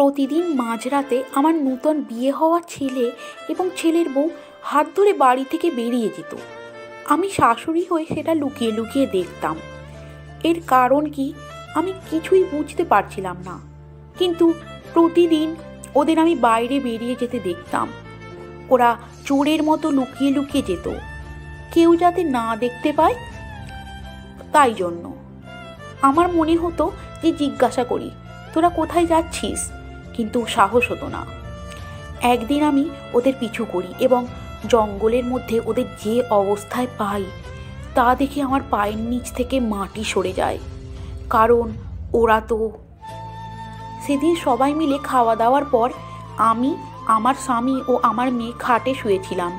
প্রতিদিন মাঝরাতে আমার নূতন বিয়ে হওয়া ছেলে এবং ছেলের বউ হাত ধরে বাড়ি থেকে বেরিয়ে যেত। আমি শাশুড়ি হয়ে সেটা লুকিয়ে লুকিয়ে দেখতাম। এর কারণ কি আমি কিছুই বুঝতে পারছিলাম না, কিন্তু প্রতিদিন ওদের আমি বাইরে বেরিয়ে যেতে দেখতাম। ওরা চোরের মতো লুকিয়ে লুকিয়ে যেত, কেউ যাতে না দেখতে পায় তাই জন্য। আমার মনে হতো যে জিজ্ঞাসা করি, তোরা কোথায় যাচ্ছিস, কিন্তু সাহস হতো না। একদিন আমি ওদের পিছু করি এবং জঙ্গলের মধ্যে ওদের যে অবস্থায় পাই তা দেখে আমার পায়ের নিচ থেকে মাটি সরে যায়। কারণ ওরা তো সেদিন সবাই মিলে খাওয়া দাওয়ার পর আমি, আমার স্বামী ও আমার মেয়ে খাটে শুয়েছিলাম,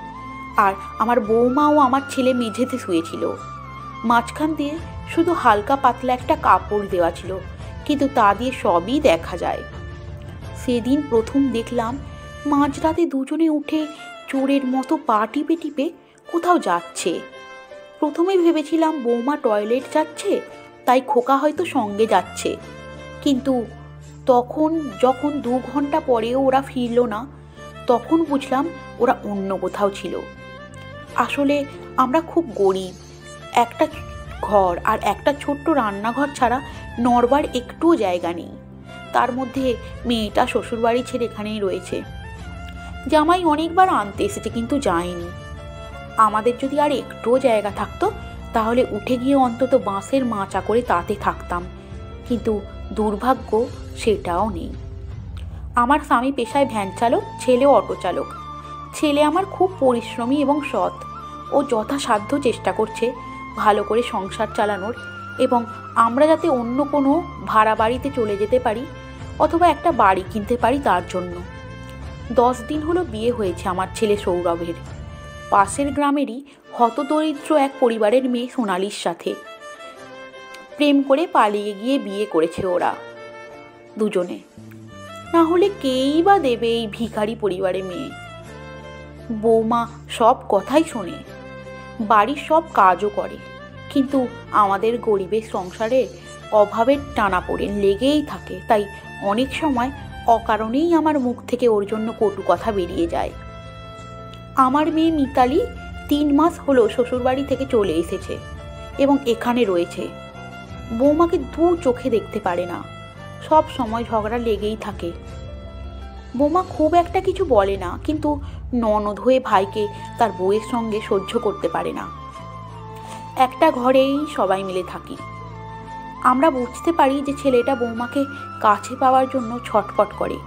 আর আমার বৌমা ও আমার ছেলে মেঝেতে শুয়েছিল। মাঝখান দিয়ে শুধু হালকা পাতলা একটা কাপড় দেওয়া ছিল, কিন্তু তা দিয়ে সবই দেখা যায়। সেদিন প্রথম দেখলাম মাঝরাতে দুজনে উঠে চোরের মতো পা টিপে টিপে কোথাও যাচ্ছে। প্রথমে ভেবেছিলাম বৌমা টয়লেট যাচ্ছে, তাই খোকা হয়তো সঙ্গে যাচ্ছে, কিন্তু যখন 2 ঘন্টা পরেও ওরা ফিরল না, তখন বুঝলাম ওরা অন্য কোথাও ছিল। আসলে আমরা খুব গরিব, একটা ঘর আর একটা ছোট্ট রান্নাঘর ছাড়া নড়বার একটুও জায়গা নেই। তার মধ্যে মেয়েটা শ্বশুরবাড়ি ছেড়ে এখানেই রয়েছে। জামাই অনেকবার আনতে এসেছে, কিন্তু যায়নি। আমাদের যদি আর একটুও জায়গা থাকতো তাহলে উঠে গিয়ে অন্তত বাঁশের মাচা করে তাতে থাকতাম, কিন্তু দুর্ভাগ্য সেটাও নেই। আমার স্বামী পেশায় ভ্যান চালক, ছেলে অটো চালক। ছেলে আমার খুব পরিশ্রমী এবং সৎ। ও যথাসাধ্য চেষ্টা করছে ভালো করে সংসার চালানোর, এবং আমরা যাতে অন্য কোনো ভাড়া বাড়িতে চলে যেতে পারি অথবা একটা বাড়ি কিনতে পারি তার জন্য। 10 দিন হলো বিয়ে হয়েছে আমার ছেলে সৌরভের। পাশের গ্রামেরই হতদরিদ্র এক পরিবারের মেয়ে সোনালির সাথে প্রেম করে পালিয়ে গিয়ে বিয়ে করেছে ওরা দুজনে। না হলে কেই বা দেবে এই ভিখারি পরিবারের মেয়ে। বৌমা সব কথাই শোনে, বাড়ির সব কাজও করে, কিন্তু আমাদের গরিবের সংসারে অভাবের টানাপোড়েন লেগেই থাকে। তাই অনেক সময় অকারণেই আমার মুখ থেকে ওর জন্য কটু কথা বেরিয়ে যায়। আমার মেয়ে মিতালি 3 মাস হলো শ্বশুরবাড়ি থেকে চলে এসেছে এবং এখানে রয়েছে। বৌমাকে 2 চোখে দেখতে পারে না, সব সময় ঝগড়া লেগেই থাকে। বৌমা খুব একটা কিছু বলে না, কিন্তু ননদ হয়ে ভাইকে তার বউয়ের সঙ্গে সহ্য করতে পারে না। একটা ঘরেই সবাই মিলে থাকি। আমরা বুঝতে পারি যে ছেলেটা বৌমাকে কাছে পাওয়ার জন্য ছটফট করে,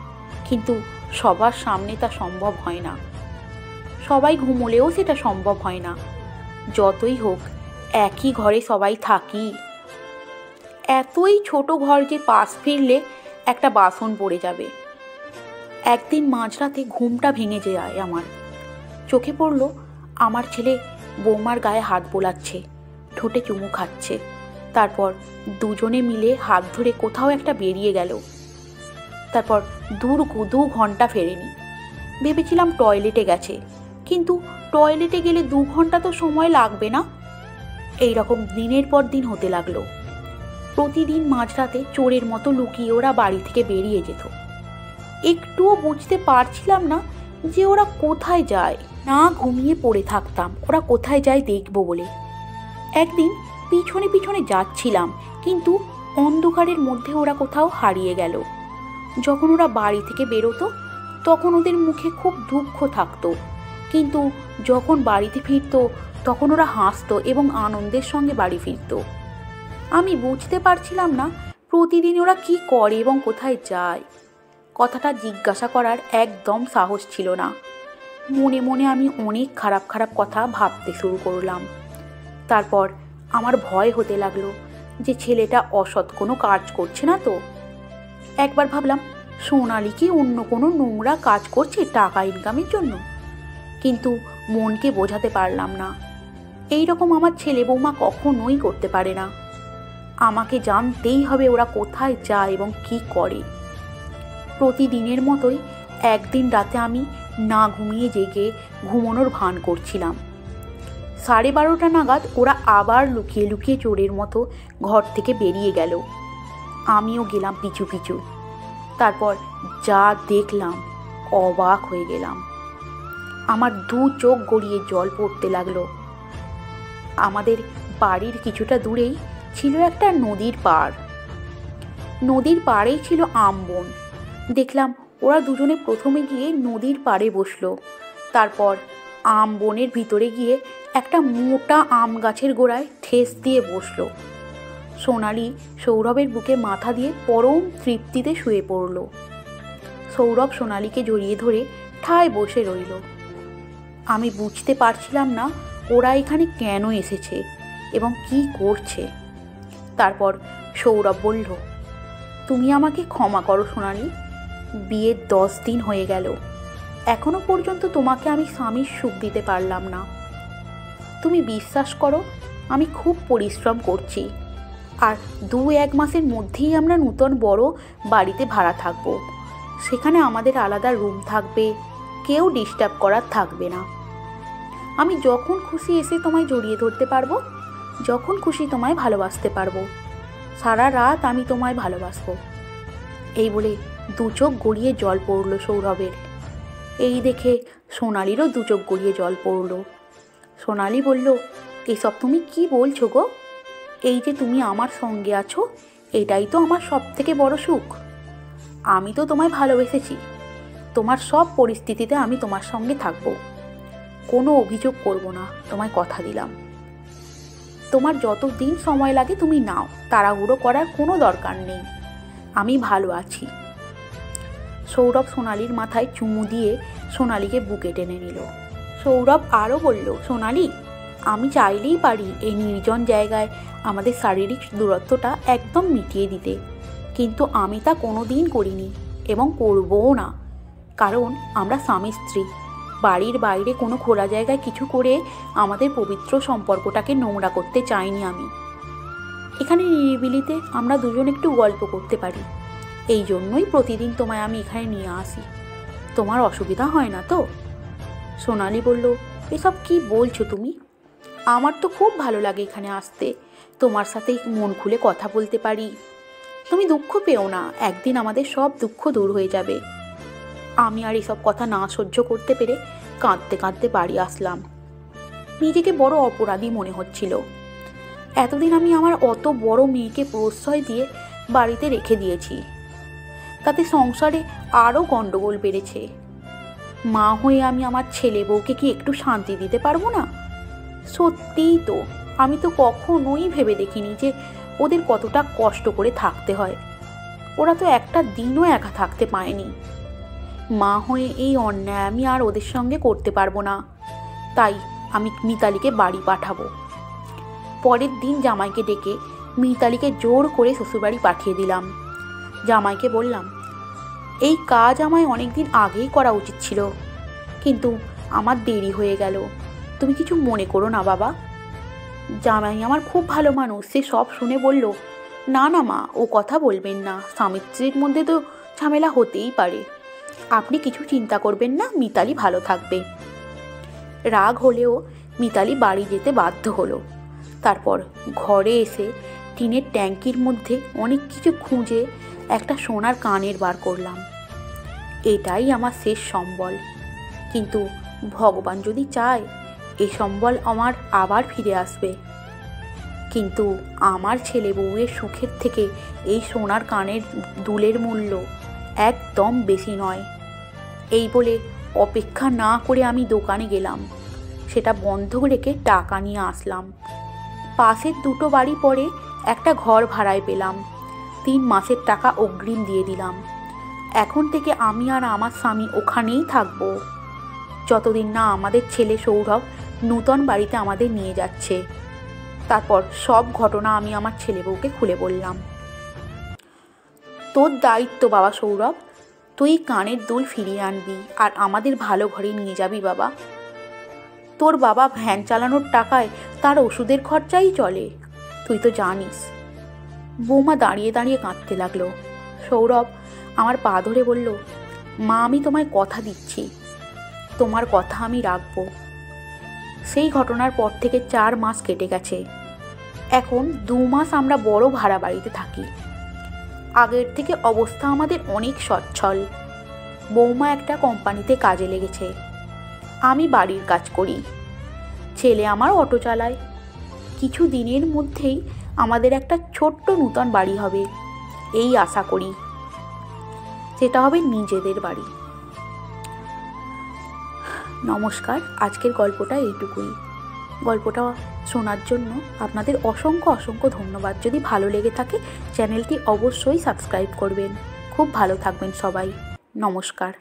কিন্তু সবার সামনে তা সম্ভব হয় না। সবাই ঘুমোলেও সেটা সম্ভব হয় না। যতই হোক একই ঘরে সবাই থাকি। এতই ছোট ঘর যে পাশ ফিরলে একটা বাসন পড়ে যাবে। একদিন মাঝরাতে ঘুমটা ভেঙে যায় আমার। চোখে পড়ল আমার ছেলে বৌমার গায়ে হাত বোলাচ্ছে, ঠোঁটে চুমু খাচ্ছে। তারপর দুজনে মিলে হাত ধরে কোথাও একটা বেরিয়ে গেল। তারপর 2 ঘন্টা ফেরেনি। ভেবেছিলাম টয়লেটে গেছে, কিন্তু টয়লেটে গেলে 2 ঘন্টা তো সময় লাগবে না। এইরকম দিনের পর দিন হতে লাগলো। প্রতিদিন মাঝরাতে চোরের মতো লুকিয়ে ওরা বাড়ি থেকে বেরিয়ে যেত। একটুও বুঝতে পারছিলাম না যে ওরা কোথায় যায়। না ঘুমিয়ে পড়ে থাকতাম ওরা কোথায় যায় দেখব বলে। একদিন পিছনে পিছনে যাচ্ছিলাম, কিন্তু অন্ধকারের মধ্যে ওরা কোথাও হারিয়ে গেল। যখন ওরা বাড়ি থেকে বেরোতো তখন ওদের মুখে খুব দুঃখ থাকতো, কিন্তু যখন বাড়িতে ফিরতো তখন ওরা হাসতো এবং আনন্দের সঙ্গে বাড়ি ফিরতো। আমি বুঝতে পারছিলাম না প্রতিদিন ওরা কি করে এবং কোথায় যায়। কথাটা জিজ্ঞাসা করার একদম সাহস ছিল না। মনে মনে আমি অনেক খারাপ খারাপ কথা ভাবতে শুরু করলাম। তারপর আমার ভয় হতে লাগলো যে ছেলেটা অসৎ কোনো কাজ করছে না তো। একবার ভাবলাম সোনালি কি অন্য কোনো নোংরা কাজ করছে টাকা ইনকামের জন্য, কিন্তু মনকে বোঝাতে পারলাম না। এই রকম আমার ছেলে বৌমা কখনোই করতে পারে না। আমাকে জানতেই হবে ওরা কোথায় যায় এবং কি করে। প্রতিদিনের মতোই একদিন রাতে আমি না ঘুমিয়ে জেগে ঘুমানোর ভান করছিলাম। 12:30 নাগাদ ওরা আবার লুকিয়ে লুকিয়ে চোরের মতো ঘর থেকে বেরিয়ে গেল। আমিও গেলাম পিছু পিছু। তারপর যা দেখলাম অবাক হয়ে গেলাম। আমার দু চোখ গড়িয়ে জল পড়তে লাগলো। আমাদের বাড়ির কিছুটা দূরেই ছিল একটা নদীর পাড়। নদীর পাড়েই ছিল আম বন। দেখলাম ওরা দুজনে প্রথমে গিয়ে নদীর পাড়ে বসলো। তারপর আম বনের ভিতরে গিয়ে একটা মোটা আম গাছের গোড়ায় ঠেস দিয়ে বসলো। সোনালি সৌরভের বুকে মাথা দিয়ে পরম তৃপ্তিতে শুয়ে পড়ল। সৌরভ সোনালিকে জড়িয়ে ধরে ঠায় বসে রইল। আমি বুঝতে পারছিলাম না ওরা এখানে কেন এসেছে এবং কি করছে। তারপর সৌরভ বলল, তুমি আমাকে ক্ষমা করো সোনালি, বিয়ের 10 দিন হয়ে গেল, এখনো পর্যন্ত তোমাকে আমি স্বামীর সুখ দিতে পারলাম না। তুমি বিশ্বাস করো, আমি খুব পরিশ্রম করছি, আর 2-1 মাসের মধ্যেই আমরা নূতন বড় বাড়িতে ভাড়া থাকবো। সেখানে আমাদের আলাদা রুম থাকবে, কেউ ডিস্টার্ব করার থাকবে না। আমি যখন খুশি এসে তোমায় জড়িয়ে ধরতে পারবো, যখন খুশি তোমায় ভালোবাসতে পারবো, সারা রাত আমি তোমায় ভালোবাসবো। এই বলে 2 চোখ গড়িয়ে জল পড়ল সৌরভের। এই দেখে সোনালিরও 2 চোখ গড়িয়ে জল পড়ল। সোনালি বলল, এসব তুমি কি বলছো গো? এই যে তুমি আমার সঙ্গে আছো, এটাই তো আমার সব থেকে বড় সুখ। আমি তো তোমায় ভালোবেসেছি, তোমার সব পরিস্থিতিতে আমি তোমার সঙ্গে থাকবো, কোনো অভিযোগ করব না, তোমায় কথা দিলাম। তোমার যত দিন সময় লাগে তুমি নাও, তাড়াহুড়ো করার কোনো দরকার নেই, আমি ভালো আছি। সৌরভ সোনালির মাথায় চুমু দিয়ে সোনালিকে বুকে টেনে নিল। সৌরভ আরও বলল, সোনালি, আমি চাইলেই পারি এই নির্জন জায়গায় আমাদের শারীরিক দূরত্বটা একদম মিটিয়ে দিতে, কিন্তু আমি তা কোনো দিন করিনি এবং করবও না, কারণ আমরা স্বামী স্ত্রী। বাড়ির বাইরে কোনো খোলা জায়গায় কিছু করে আমাদের পবিত্র সম্পর্কটাকে নোংরা করতে চাইনি আমি। এখানে নিরিবিলিতে আমরা দুজন একটু গল্প করতে পারি, এই জন্যই প্রতিদিন তোমায় আমি এখানে নিয়ে আসি। তোমার অসুবিধা হয় না তো? সোনালি বলল, এসব কি বলছো তুমি? আমার তো খুব ভালো লাগে এখানে আসতে, তোমার সাথে মন খুলে কথা বলতে পারি। তুমি দুঃখ পেও না, একদিন আমাদের সব দুঃখ দূর হয়ে যাবে। আমি আর এসব কথা না সহ্য করতে পেরে কাঁদতে কাঁদতে বাড়ি আসলাম। নিজেকে বড় অপরাধী মনে হচ্ছিল। এতদিন আমি আমার অত বড় মেয়েকে প্রশ্রয় দিয়ে বাড়িতে রেখে দিয়েছি, তাতে সংসারে আরও গণ্ডগোল বেড়েছে। মা হয়ে আমি আমার ছেলে বউকে কি একটু শান্তি দিতে পারবো না? সত্যিই তো, আমি তো কখনোই ভেবে দেখিনি যে ওদের কতটা কষ্ট করে থাকতে হয়। ওরা তো একটা দিনও একা থাকতে পায়নি। মা হয়ে এই অন্যায় আমি আর ওদের সঙ্গে করতে পারবো না, তাই আমি মিতালিকে বাড়ি পাঠাবো। পরের দিন জামাইকে ডেকে মিতালিকে জোর করে শ্বশুরবাড়ি পাঠিয়ে দিলাম। জামাইকে বললাম, এই কাজ আমায় অনেকদিন আগেই করা উচিত ছিল, কিন্তু আমার দেরি হয়ে গেল, তুমি কিছু মনে করো না বাবা। জামাই আমার খুব ভালো মানুষ, সে সব শুনে বলল, না না মা, ও কথা বলবেন না, স্বামী স্ত্রীর মধ্যে তো ঝামেলা হতেই পারে, আপনি কিছু চিন্তা করবেন না, মিতালি ভালো থাকবে। রাগ হলেও মিতালি বাড়ি যেতে বাধ্য হলো। তারপর ঘরে এসে টিনের ট্যাঙ্কির মধ্যে অনেক কিছু খুঁজে একটা সোনার কানের বার করলাম। এটাই আমার শেষ সম্বল, কিন্তু ভগবান যদি চায় এই সম্বল আমার আবার ফিরে আসবে। কিন্তু আমার ছেলে বউয়ের সুখের থেকে এই সোনার কানের দুলের মূল্য একদম বেশি নয়। এই বলে অপেক্ষা না করে আমি দোকানে গেলাম, সেটা বন্ধ রেখে টাকা নিয়ে আসলাম। পাশের 2টো বাড়ি পরে একটা ঘর ভাড়ায় পেলাম, 3 মাসের টাকা অগ্রিম দিয়ে দিলাম। এখন থেকে আমি আর আমার স্বামী ওখানেই থাকবো, যতদিন না আমাদের ছেলে সৌরভ নূতন বাড়িতে আমাদের নিয়ে যাচ্ছে। তারপর সব ঘটনা আমি আমার ছেলে বউকে খুলে বললাম। তোর দায়িত্ব বাবা সৌরভ, তুই কানের দুল ফিরিয়ে আনবি আর আমাদের ভালো ঘরে নিয়ে যাবি বাবা। তোর বাবা ভ্যান চালানোর টাকায় তার ওষুধের খরচাই চলে, তুই তো জানিস। বৌমা দাঁড়িয়ে দাঁড়িয়ে কাঁদতে লাগলো। সৌরভ আমার পা ধরে বলল, মা, আমি তোমায় কথা দিচ্ছি, তোমার কথা আমি রাখবো। সেই ঘটনার পর থেকে 4 মাস কেটে গেছে। এখন 2 মাস আমরা বড় ভাড়া বাড়িতে থাকি। আগের থেকে অবস্থা আমাদের অনেক সচ্ছল। বৌমা একটা কোম্পানিতে কাজে লেগেছে, আমি বাড়ির কাজ করি, ছেলে আমার অটো চালায়। কিছু দিনের মধ্যেই আমাদের একটা ছোট্ট নূতন বাড়ি হবে, এই আশা করি। সেটা হবে নিজেদের বাড়ি। নমস্কার, আজকের গল্পটা এইটুকুই। গল্পটা শোনার জন্য আপনাদের অসংখ্য অসংখ্য ধন্যবাদ। যদি ভালো লেগে থাকে চ্যানেলটি অবশ্যই সাবস্ক্রাইব করবেন। খুব ভালো থাকবেন সবাই। নমস্কার।